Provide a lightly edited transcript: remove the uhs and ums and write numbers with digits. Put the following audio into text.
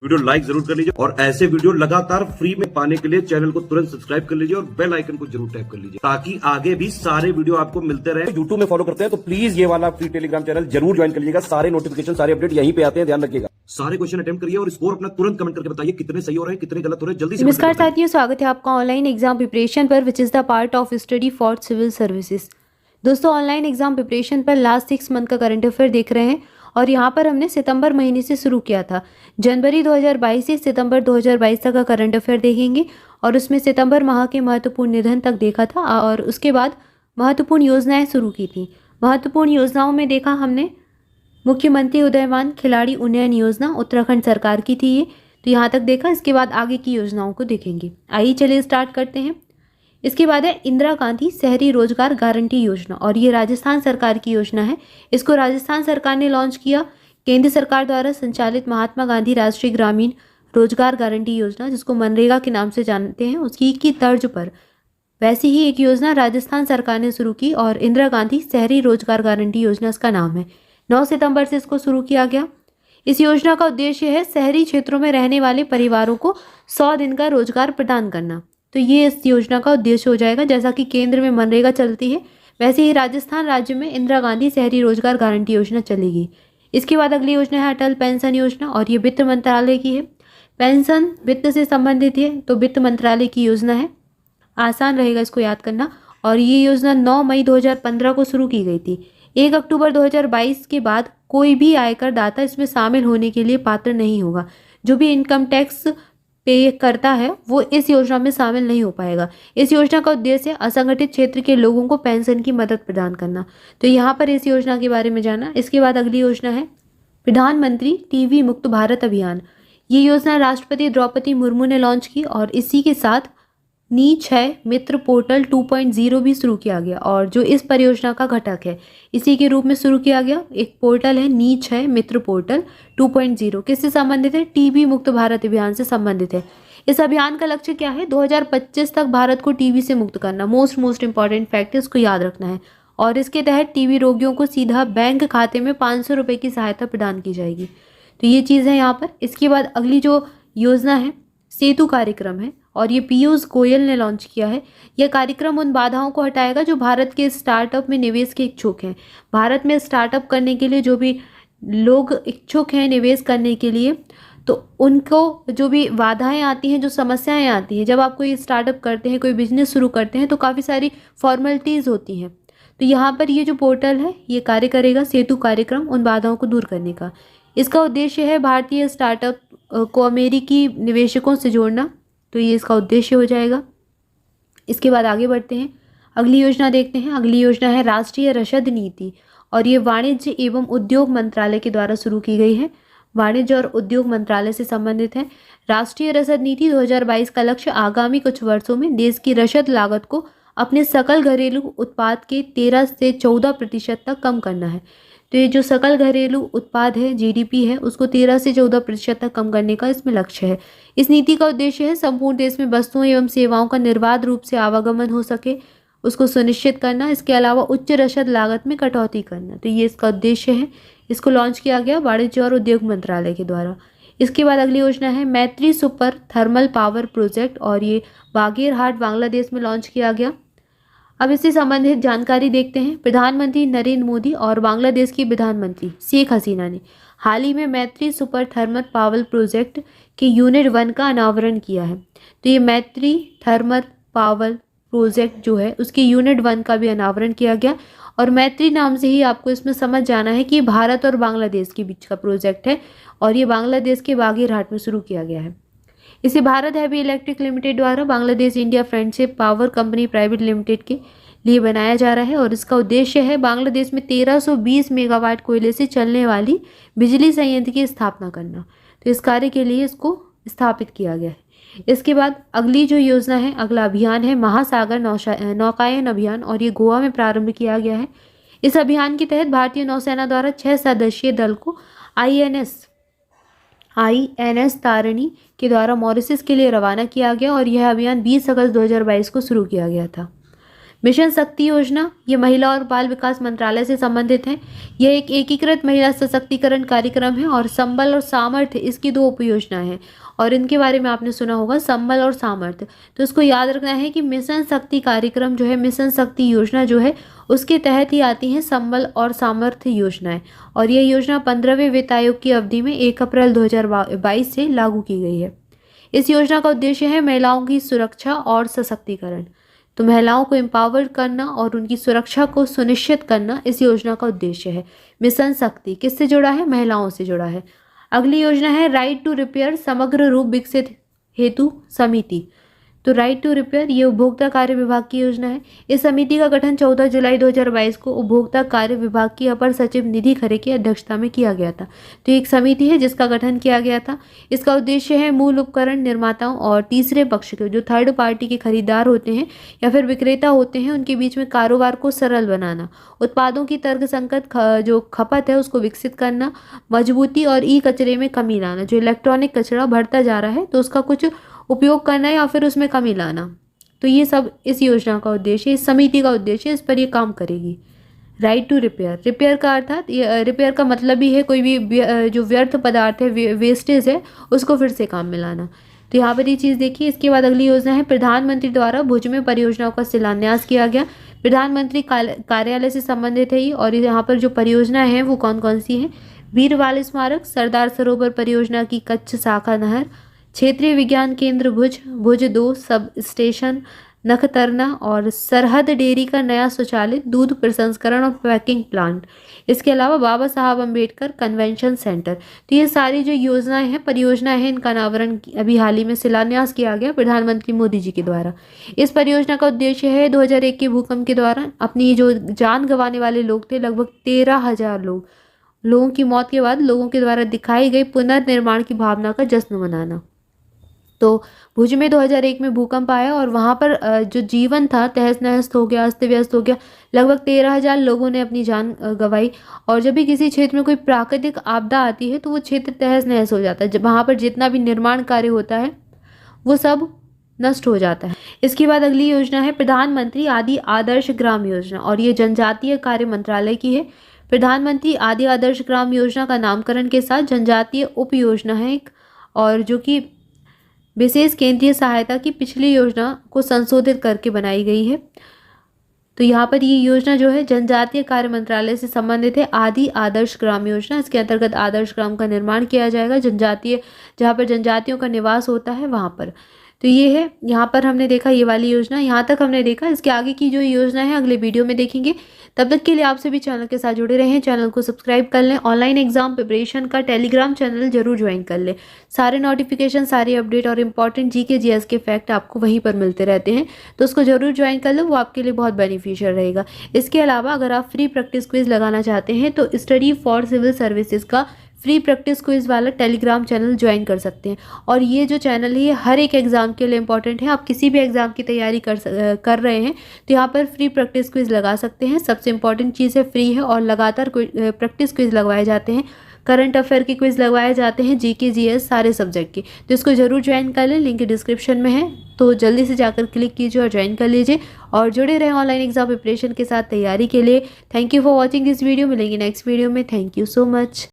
Video like जरूर कर लीजिए और ऐसे वीडियो लगातार फ्री में पाने के लिए चैनल को तुरंत सब्सक्राइब कर लीजिए और बेल आइकन को जरूर टैप कर लीजिए ताकि आगे भी सारे वीडियो आपको मिलते रहे। यूट्यूब में फॉलो करते हैं तो प्लीज ये वाला फ्री टेलीग्राम चैनल जरूर ज्वाइन कर लीजिएगा। सारे नोटिफिकेशन सारे अपडेट यहीं पे आते हैं, ध्यान रखिएगा। सारे क्वेश्चन अटेम्प्ट करिए और स्कोर अपना तुरंत कमेंट करके बताइए कितने सही हो रहे हैं कितने गलत हो रहे हैं। जल्दी से नमस्कार साथियों, स्वागत है आपका ऑनलाइन एग्जाम प्रिपरेशन पर which is the part of study for civil services. दोस्तों, ऑनलाइन एग्जाम प्रिपरेशन पर लास्ट 6 मंथ का करंट अफेयर देख रहे हैं और यहाँ पर हमने सितंबर महीने से शुरू किया था। जनवरी 2022 से सितंबर 2022 तक का करंट अफेयर देखेंगे और उसमें सितंबर माह के महत्वपूर्ण निधन तक देखा था और उसके बाद महत्वपूर्ण योजनाएं शुरू की थी। महत्वपूर्ण योजनाओं में देखा हमने मुख्यमंत्री उदयमान खिलाड़ी उन्नयन योजना उत्तराखंड सरकार की थी ये, तो यहाँ तक देखा। इसके बाद आगे की योजनाओं को देखेंगे। आइए चलिए स्टार्ट करते हैं। इसके बाद है इंदिरा गांधी शहरी रोजगार गारंटी योजना और ये राजस्थान सरकार की योजना है। इसको राजस्थान सरकार ने लॉन्च किया। केंद्र सरकार द्वारा संचालित महात्मा गांधी राष्ट्रीय ग्रामीण रोजगार गारंटी योजना, जिसको मनरेगा के नाम से जानते हैं, उसकी की तर्ज पर वैसी ही एक योजना राजस्थान सरकार ने शुरू की और इंदिरा गांधी शहरी रोजगार गारंटी योजना इसका नाम है। 9 सितंबर से इसको शुरू किया गया। इस योजना का उद्देश्य है शहरी क्षेत्रों में रहने वाले परिवारों को 100 दिन का रोजगार प्रदान करना। तो ये इस योजना का उद्देश्य हो जाएगा। जैसा कि केंद्र में मनरेगा चलती है, वैसे ही राजस्थान राज्य में इंदिरा गांधी शहरी रोजगार गारंटी योजना चलेगी। इसके बाद अगली योजना है अटल पेंशन योजना और ये वित्त मंत्रालय की है। पेंशन वित्त से संबंधित है तो वित्त मंत्रालय की योजना है, आसान रहेगा इसको याद करना। और ये योजना 9 मई 2015 को शुरू की गई थी। 1 अक्टूबर 2022 के बाद कोई भी आयकर दाता इसमें शामिल होने के लिए पात्र नहीं होगा। जो भी इनकम टैक्स पे करता है वो इस योजना में शामिल नहीं हो पाएगा। इस योजना का उद्देश्य असंगठित क्षेत्र के लोगों को पेंशन की मदद प्रदान करना। तो यहाँ पर इस योजना के बारे में जाना। इसके बाद अगली योजना है प्रधानमंत्री टीबी मुक्त भारत अभियान। ये योजना राष्ट्रपति द्रौपदी मुर्मू ने लॉन्च की और इसी के साथ नीच है मित्र पोर्टल 2.0 भी शुरू किया गया और जो इस परियोजना का घटक है इसी के रूप में शुरू किया गया। एक पोर्टल है नीच है मित्र पोर्टल 2.0, किससे संबंधित है? टीबी मुक्त भारत अभियान से संबंधित है। इस अभियान का लक्ष्य क्या है? 2025 तक भारत को टीबी से मुक्त करना। मोस्ट इंपॉर्टेंट फैक्ट है, इसको याद रखना है। और इसके तहत टीबी रोगियों को सीधा बैंक खाते में 500 रुपये की सहायता प्रदान की जाएगी। तो ये चीज़ है यहाँ पर। इसके बाद अगली जो योजना है सेतु कार्यक्रम है और ये पीयूष गोयल ने लॉन्च किया है। यह कार्यक्रम उन बाधाओं को हटाएगा जो भारत के स्टार्टअप में निवेश के इच्छुक हैं। भारत में स्टार्टअप करने के लिए जो भी लोग इच्छुक हैं निवेश करने के लिए, तो उनको जो भी बाधाएं आती हैं, जो समस्याएं आती हैं, जब आप कोई स्टार्टअप करते हैं, कोई बिजनेस शुरू करते हैं, तो काफ़ी सारी फॉर्मेलिटीज़ होती हैं। तो यहाँ पर ये जो पोर्टल है ये कार्य करेगा, सेतु कार्यक्रम, उन बाधाओं को दूर करने का। इसका उद्देश्य है भारतीय स्टार्टअप को अमेरिकी निवेशकों से जोड़ना। तो ये इसका उद्देश्य हो जाएगा। इसके बाद आगे बढ़ते हैं, अगली योजना देखते हैं। अगली योजना है राष्ट्रीय रसद नीति और ये वाणिज्य एवं उद्योग मंत्रालय के द्वारा शुरू की गई है। वाणिज्य और उद्योग मंत्रालय से संबंधित है। राष्ट्रीय रसद नीति 2022 का लक्ष्य आगामी कुछ वर्षों में देश की रसद लागत को अपने सकल घरेलू उत्पाद के 13 से 14% तक कम करना है। तो ये जो सकल घरेलू उत्पाद है, जीडीपी है, उसको 13 से 14% तक कम करने का इसमें लक्ष्य है। इस नीति का उद्देश्य है संपूर्ण देश में वस्तुओं एवं सेवाओं का निर्बाध रूप से आवागमन हो सके, उसको सुनिश्चित करना। इसके अलावा उच्च रसद लागत में कटौती करना। तो ये इसका उद्देश्य है। इसको लॉन्च किया गया वाणिज्य और उद्योग मंत्रालय के द्वारा। इसके बाद अगली योजना है मैत्री सुपर थर्मल पावर प्रोजेक्ट और ये बागेरहाट बांग्लादेश में लॉन्च किया गया। अब इससे संबंधित जानकारी देखते हैं। प्रधानमंत्री नरेंद्र मोदी और बांग्लादेश की प्रधानमंत्री शेख हसीना ने हाल ही में मैत्री सुपर थर्मल पावर प्रोजेक्ट के यूनिट 1 का अनावरण किया है। तो ये मैत्री थर्मल पावर प्रोजेक्ट जो है उसके यूनिट 1 का भी अनावरण किया गया। और मैत्री नाम से ही आपको इसमें समझ जाना है कि भारत और बांग्लादेश के बीच का प्रोजेक्ट है और ये बांग्लादेश के बागेरहाट में शुरू किया गया है। इसे भारत हैवी इलेक्ट्रिक लिमिटेड द्वारा Bangladesh India friendship power company private limited के लिए बनाया जा रहा है और इसका उद्देश्य है बांग्लादेश में 1320 मेगावाट कोयले से चलने वाली बिजली संयंत्र की स्थापना करना। तो इस कार्य के लिए इसको स्थापित किया गया है। इसके बाद अगली जो योजना है, अगला अभियान है महासागर नौकायन अभियान और ये गोवा में प्रारंभ किया गया है। इस अभियान के तहत भारतीय नौसेना द्वारा 6 सदस्यीय दल को आईएनएस तारिणी के द्वारा मॉरिशस के लिए रवाना किया गया और यह अभियान 20 अगस्त 2022 को शुरू किया गया था। मिशन शक्ति योजना ये महिला और बाल विकास मंत्रालय से संबंधित है। यह एक एकीकृत महिला सशक्तिकरण कार्यक्रम है और संबल और सामर्थ्य इसकी 2 उपयोजना है और इनके बारे में आपने सुना होगा, संबल और सामर्थ्य। तो इसको याद रखना है कि मिशन शक्ति कार्यक्रम जो है, मिशन शक्ति योजना जो है, उसके तहत ही आती हैं संबल और सामर्थ्य योजनाएं और यह योजना 15वें वित्त आयोग की अवधि में 1 अप्रैल 2022 से लागू की गई है। इस योजना का उद्देश्य है महिलाओं की सुरक्षा और सशक्तिकरण। तो महिलाओं को एम्पावर करना और उनकी सुरक्षा को सुनिश्चित करना इस योजना का उद्देश्य है। मिशन शक्ति किससे जुड़ा है? महिलाओं से जुड़ा है। अगली योजना है राइट टू रिपेयर समग्र रूप विकसित हेतु समिति। तो राइट टू रिपेयर ये उपभोक्ता कार्य विभाग की योजना है। इस समिति का गठन 14 जुलाई 2022 को उपभोक्ता कार्य विभाग की अपर सचिव निधि खरे की अध्यक्षता में किया गया था। तो एक समिति है जिसका गठन किया गया था। इसका उद्देश्य है मूल उपकरण निर्माताओं और तीसरे पक्ष के जो थर्ड पार्टी के खरीदार होते हैं या फिर विक्रेता होते हैं उनके बीच में कारोबार को सरल बनाना, उत्पादों की तर्कसंगत जो खपत है उसको विकसित करना, मजबूती और ई कचरे में कमी लाना। जो इलेक्ट्रॉनिक कचरा बढ़ता जा रहा है तो उसका कुछ उपयोग करना या फिर उसमें कमी लाना। तो ये सब इस योजना का उद्देश्य, इस समिति का उद्देश्य, इस पर ये काम करेगी। राइट टू रिपेयर, रिपेयर का अर्थात रिपेयर का मतलब ही है कोई भी जो व्यर्थ पदार्थ है, वेस्टेज है, उसको फिर से काम में लाना। तो यहाँ पर ये चीज़ देखिए। इसके बाद अगली योजना है प्रधानमंत्री द्वारा भुज में परियोजनाओं का शिलान्यास किया गया। प्रधानमंत्री कार्यालय से संबंधित है ये और यहाँ पर जो परियोजनाएं हैं वो कौन कौन सी हैं? वीरवाल स्मारक, सरदार सरोवर परियोजना की कच्छ शाखा नहर, क्षेत्रीय विज्ञान केंद्र भुज, भुज 2 सब स्टेशन, नखतरना और सरहद डेयरी का नया स्वचालित दूध प्रसंस्करण और पैकिंग प्लांट। इसके अलावा बाबा साहब अम्बेडकर कन्वेंशन सेंटर। तो ये सारी जो योजनाएं हैं, परियोजनाएं हैं, इनका अनावरण अभी हाल ही में शिलान्यास किया गया प्रधानमंत्री मोदी जी के द्वारा। इस परियोजना का उद्देश्य है 2001 के भूकंप के दौरान अपनी जो जान गंवाने वाले लोग थे, लगभग 13,000 लोगों की मौत के बाद लोगों के द्वारा दिखाई गई पुनर्निर्माण की भावना का जश्न मनाना। तो भुज में 2001 में भूकंप आया और वहाँ पर जो जीवन था तहस नहस हो गया, अस्त व्यस्त हो गया। लगभग 13,000 लोगों ने अपनी जान गंवाई। और जब भी किसी क्षेत्र में कोई प्राकृतिक आपदा आती है तो वो क्षेत्र तहस नहस हो जाता है। जब वहाँ पर जितना भी निर्माण कार्य होता है वो सब नष्ट हो जाता है। इसके बाद अगली योजना है प्रधानमंत्री आदि आदर्श ग्राम योजना और ये जनजातीय कार्य मंत्रालय की है। प्रधानमंत्री आदि आदर्श ग्राम योजना का नामकरण के साथ जनजातीय उप योजना है एक, और जो कि विशेष केंद्रीय सहायता की पिछली योजना को संशोधित करके बनाई गई है। तो यहाँ पर ये योजना जो है जनजातीय कार्य मंत्रालय से संबंधित है। आदि आदर्श ग्राम योजना, इसके अंतर्गत आदर्श ग्राम का निर्माण किया जाएगा जनजातीय, जहाँ पर जनजातियों का निवास होता है वहाँ पर। तो ये है, यहाँ पर हमने देखा ये वाली योजना, यहाँ तक हमने देखा। इसके आगे की जो योजना है अगले वीडियो में देखेंगे। तब तक के लिए आप सभी चैनल के साथ जुड़े रहें, चैनल को सब्सक्राइब कर लें। ऑनलाइन एग्जाम प्रिपरेशन का टेलीग्राम चैनल जरूर ज्वाइन कर लें। सारे नोटिफिकेशन, सारे अपडेट और इंपॉर्टेंट जीके जीएस के फैक्ट आपको वहीं पर मिलते रहते हैं, तो उसको जरूर ज्वाइन कर लो, वो आपके लिए बहुत बेनिफिशियल रहेगा। इसके अलावा अगर आप फ्री प्रैक्टिस क्विज लगाना चाहते हैं तो स्टडी फॉर सिविल सर्विसेज का फ्री प्रैक्टिस क्विज वाला टेलीग्राम चैनल ज्वाइन कर सकते हैं। और ये जो चैनल है ये हर एक एग्जाम के लिए इंपॉर्टेंट है। आप किसी भी एग्जाम की तैयारी कर रहे हैं तो यहाँ पर फ्री प्रैक्टिस क्विज लगा सकते हैं। सबसे इंपॉर्टेंट चीज़ है फ्री है और लगातार प्रैक्टिस क्विज लगवाए जाते हैं, करंट अफेयर के क्विज लगवाए जाते हैं, जीके जीएस सारे सब्जेक्ट के। तो इसको जरूर ज्वाइन कर लें, लिंक डिस्क्रिप्शन में है, तो जल्दी से जाकर क्लिक कीजिए और ज्वाइन कर लीजिए और जुड़े रहें ऑनलाइन एग्जाम प्रिपरेशन के साथ तैयारी के लिए। Thank you for watching this video. मिलेंगे नेक्स्ट वीडियो में। Thank you so much.